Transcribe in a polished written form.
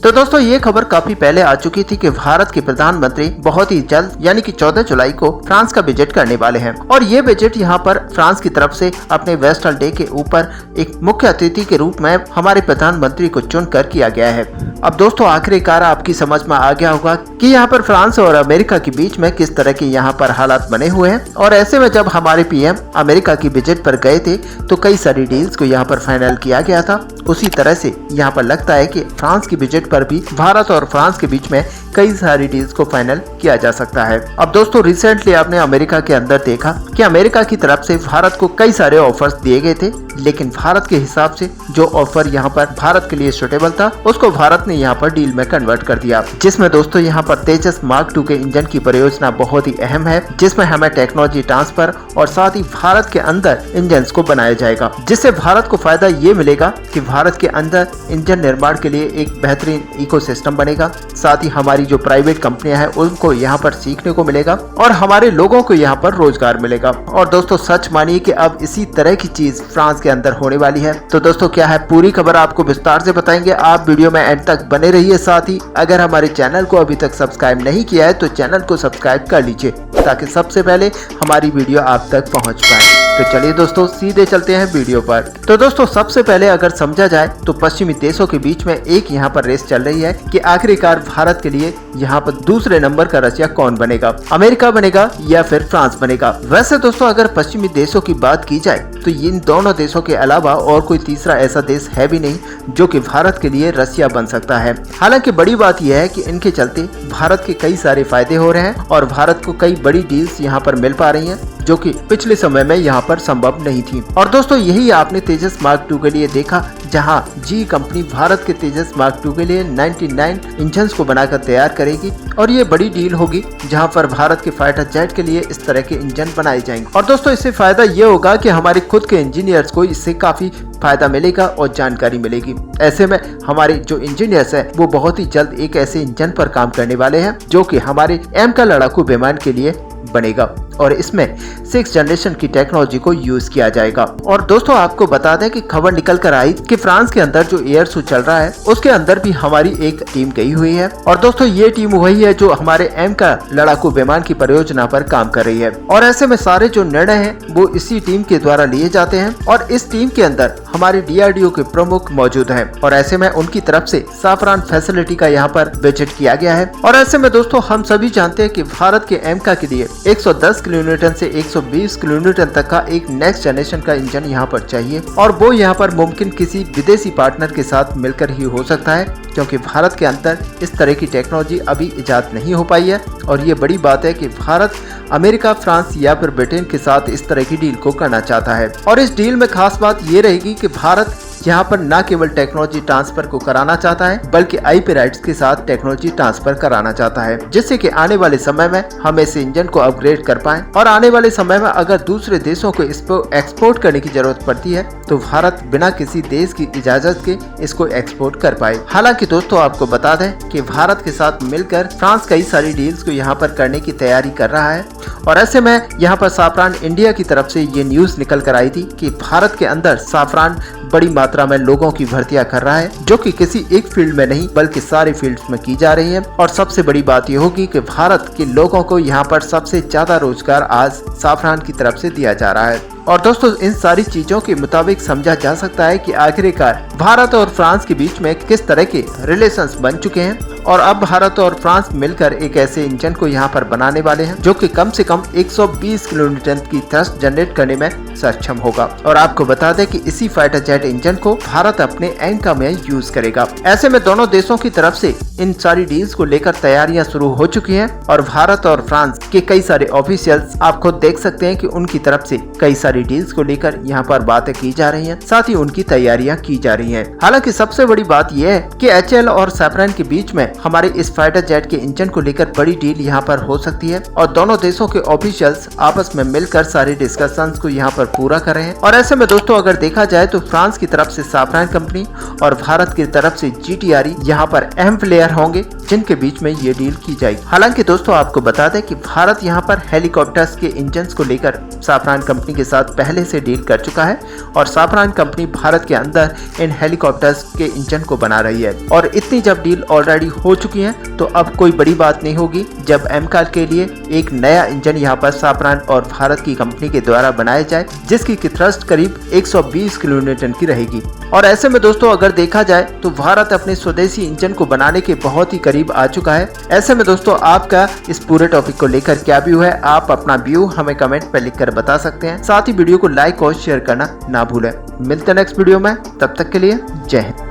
तो दोस्तों ये खबर काफी पहले आ चुकी थी कि भारत के प्रधानमंत्री बहुत ही जल्द यानी कि 14 जुलाई को फ्रांस का विजिट करने वाले हैं और ये विजिट यहाँ पर फ्रांस की तरफ से अपने वेस्टल डे के ऊपर एक मुख्य अतिथि के रूप में हमारे प्रधानमंत्री को चुनकर किया गया है। अब दोस्तों आखिरकार आपकी समझ में आ गया होगा कि यहाँ पर फ्रांस और अमेरिका के बीच में किस तरह के यहाँ पर हालात बने हुए हैं और ऐसे में जब हमारे पीएम अमेरिका की विजिट पर गए थे तो कई सारी डील्स को यहाँ पर फाइनल किया गया था। उसी तरह से यहाँ पर लगता है कि फ्रांस की विजिट पर भी भारत और फ्रांस के बीच में कई सारी डील्स को फाइनल किया जा सकता है। अब दोस्तों रिसेंटली आपने अमेरिका के अंदर देखा कि अमेरिका की तरफ से भारत को कई सारे ऑफर्स दिए गए थे, लेकिन भारत के हिसाब से जो ऑफर यहाँ पर भारत के लिए सुटेबल था उसको भारत ने यहाँ पर डील में कन्वर्ट कर दिया, जिसमें दोस्तों यहाँ पर तेजस मार्क 2 के इंजन की परियोजना बहुत ही अहम है, जिसमें हमें टेक्नोलॉजी ट्रांसफर और साथ ही भारत के अंदर इंजन को बनाया जाएगा, जिससे भारत को फायदा ये मिलेगा कि भारत के अंदर इंजन निर्माण के लिए एक बेहतरीन इकोसिस्टम बनेगा। साथ ही हमारी जो प्राइवेट कंपनियां हैं उनको यहाँ पर सीखने को मिलेगा और हमारे लोगों को यहाँ पर रोजगार मिलेगा। और दोस्तों सच मानिए कि अब इसी तरह की चीज फ्रांस के अंदर होने वाली है। तो दोस्तों क्या है पूरी खबर आपको विस्तार से बताएंगे, आप वीडियो में एंड तक बने रहिए। साथ ही अगर हमारे चैनल को अभी तक सब्सक्राइब नहीं किया है तो चैनल को सब्सक्राइब कर लीजिए ताकि सबसे पहले हमारी वीडियो आप तक पहुंच पाए। तो चलिए दोस्तों सीधे चलते हैं वीडियो पर। तो दोस्तों सबसे पहले अगर समझा जाए तो पश्चिमी देशों के बीच में एक यहाँ पर रेस चल रही है कि आखिरकार भारत के लिए यहाँ पर दूसरे नंबर का रसिया कौन बनेगा, अमेरिका बनेगा या फिर फ्रांस बनेगा। वैसे दोस्तों अगर पश्चिमी देशों की बात की जाए तो इन दोनों देशों के अलावा और कोई तीसरा ऐसा देश है भी नहीं जो कि भारत के लिए रसिया बन सकता है। हालांकि बड़ी बात यह है कि इनके चलते भारत के कई सारे फायदे हो रहे हैं और भारत को कई बड़ी डील्स यहाँ पर मिल पा रही हैं जो कि पिछले समय में यहाँ पर संभव नहीं थी। और दोस्तों यही आपने तेजस मार्क 2 के लिए देखा, जहां जी कंपनी भारत के तेजस मार्क 2 के लिए 99 इंजन्स को बनाकर तैयार करेगी और ये बड़ी डील होगी जहां पर भारत के फाइटर जेट के लिए इस तरह के इंजन बनाए जाएंगे। और दोस्तों इससे फायदा ये होगा कि हमारे खुद के इंजीनियर्स को इससे काफी फायदा मिलेगा और जानकारी मिलेगी। ऐसे में हमारे जो इंजीनियर्स हैं वो बहुत ही जल्द एक ऐसे इंजन पर काम करने वाले हैं जो कि हमारे एम का लड़ाकू विमान के लिए बनेगा और इसमें 6th जनरेशन की टेक्नोलॉजी को यूज किया जाएगा। और दोस्तों आपको बता दें कि खबर निकल कर आई कि फ्रांस के अंदर जो एयर शो चल रहा है उसके अंदर भी हमारी एक टीम गई हुई है और दोस्तों ये टीम वही है जो हमारे एम का लड़ाकू विमान की परियोजना पर काम कर रही है। और ऐसे में सारे जो निर्णय हैं वो इसी टीम के द्वारा लिए जाते हैं और इस टीम के अंदर हमारे DRDO के प्रमुख मौजूद हैं और ऐसे में उनकी तरफ से साफरान फैसिलिटी का यहाँ पर विजिट किया गया है। और ऐसे में दोस्तों हम सभी जानते हैं कि भारत के एमका के लिए 110 किलोन्यूटन से 120 किलोन्यूटन तक का एक नेक्स्ट जनरेशन का इंजन यहाँ पर चाहिए और वो यहाँ पर मुमकिन किसी विदेशी पार्टनर के साथ मिलकर ही हो सकता है, क्योंकि भारत के अंदर इस तरह की टेक्नोलॉजी अभी इजाद नहीं हो पाई है। और ये बड़ी बात है कि भारत अमेरिका, फ्रांस या फिर ब्रिटेन के साथ इस तरह की डील को करना चाहता है। और इस डील में खास बात ये रहेगी कि भारत यहाँ पर न केवल टेक्नोलॉजी ट्रांसफर को कराना चाहता है बल्कि IP राइट्स के साथ टेक्नोलॉजी ट्रांसफर कराना चाहता है, जिससे कि आने वाले समय में हम इस इंजन को अपग्रेड कर पाएं और आने वाले समय में अगर दूसरे देशों को इसको एक्सपोर्ट करने की जरूरत पड़ती है तो भारत बिना किसी देश की इजाजत के इसको एक्सपोर्ट कर पाए। हालांकि दोस्तों आपको बता दें कि भारत के साथ मिलकर फ्रांस कई सारी डील्स को यहाँ पर करने की तैयारी कर रहा है और ऐसे में यहाँ पर साफरान इंडिया की तरफ से ये न्यूज निकल कर आई थी कि भारत के अंदर साफरान बड़ी मात्रा में लोगों की भर्तियां कर रहा है, जो कि किसी एक फील्ड में नहीं बल्कि सारे फील्ड्स में की जा रही है। और सबसे बड़ी बात यह होगी कि भारत के लोगों को यहाँ पर सबसे ज्यादा रोजगार आज साफरान की तरफ से दिया जा रहा है। और दोस्तों इन सारी चीजों के मुताबिक समझा जा सकता है कि आखिरकार भारत और फ्रांस के बीच में किस तरह के रिलेशंस बन चुके हैं और अब भारत और फ्रांस मिलकर एक ऐसे इंजन को यहाँ पर बनाने वाले हैं जो कि कम से कम 120 किलोन्यूटन की थ्रस्ट जनरेट करने में सक्षम होगा। और आपको बता दें कि इसी फाइटर जेट इंजन को भारत अपने एंका में यूज करेगा। ऐसे में दोनों देशों की तरफ से इन सारी डील्स को लेकर तैयारियां शुरू हो चुकी हैं और भारत और फ्रांस के कई सारे ऑफिशियल्स आप खुद देख सकते हैं कि उनकी तरफ से कई सारी डील्स को लेकर यहाँ पर बातें की जा रही हैं, साथ ही उनकी तैयारियां की जा रही हैं। हालांकि सबसे बड़ी बात यह है कि HAL और साफरान के बीच में हमारे इस फाइटर जेट के इंजन को लेकर बड़ी डील यहाँ पर हो सकती है और दोनों देशों के ऑफिशियल्स आपस में मिलकर सारे डिस्कशंस को यहाँ पर पूरा कर रहे हैं। और ऐसे में दोस्तों अगर देखा जाए तो फ्रांस की तरफ से साफरान कंपनी और भारत की तरफ से GTRE यहाँ पर अहम प्लेयर होंगे जिनके बीच में ये डील की जाएगी। हालांकि दोस्तों आपको बता दें कि भारत यहाँ पर हेलीकॉप्टर्स के इंजन्स को लेकर साफरान कंपनी के साथ पहले से डील कर चुका है और साफरान कंपनी भारत के अंदर इन हेलीकॉप्टर्स के इंजन को बना रही है। और इतनी जब डील ऑलरेडी हो चुकी है तो अब कोई बड़ी बात नहीं होगी जब एमकाल के लिए एक नया इंजन यहाँ पर साफरान और भारत की कंपनी के द्वारा बनाया जाए जिसकी की थ्रस्ट करीब 120 किलोन्यूटन की रहेगी। और ऐसे में दोस्तों अगर देखा जाए तो भारत अपने स्वदेशी इंजन को बनाने के बहुत ही करीब आ चुका है। ऐसे में दोस्तों आपका इस पूरे टॉपिक को लेकर क्या व्यू है, आप अपना व्यू हमें कमेंट पर लिखकर बता सकते हैं। साथ ही वीडियो को लाइक और शेयर करना ना भूलें। मिलते हैं नेक्स्ट वीडियो में, तब तक के लिए जय हिंद।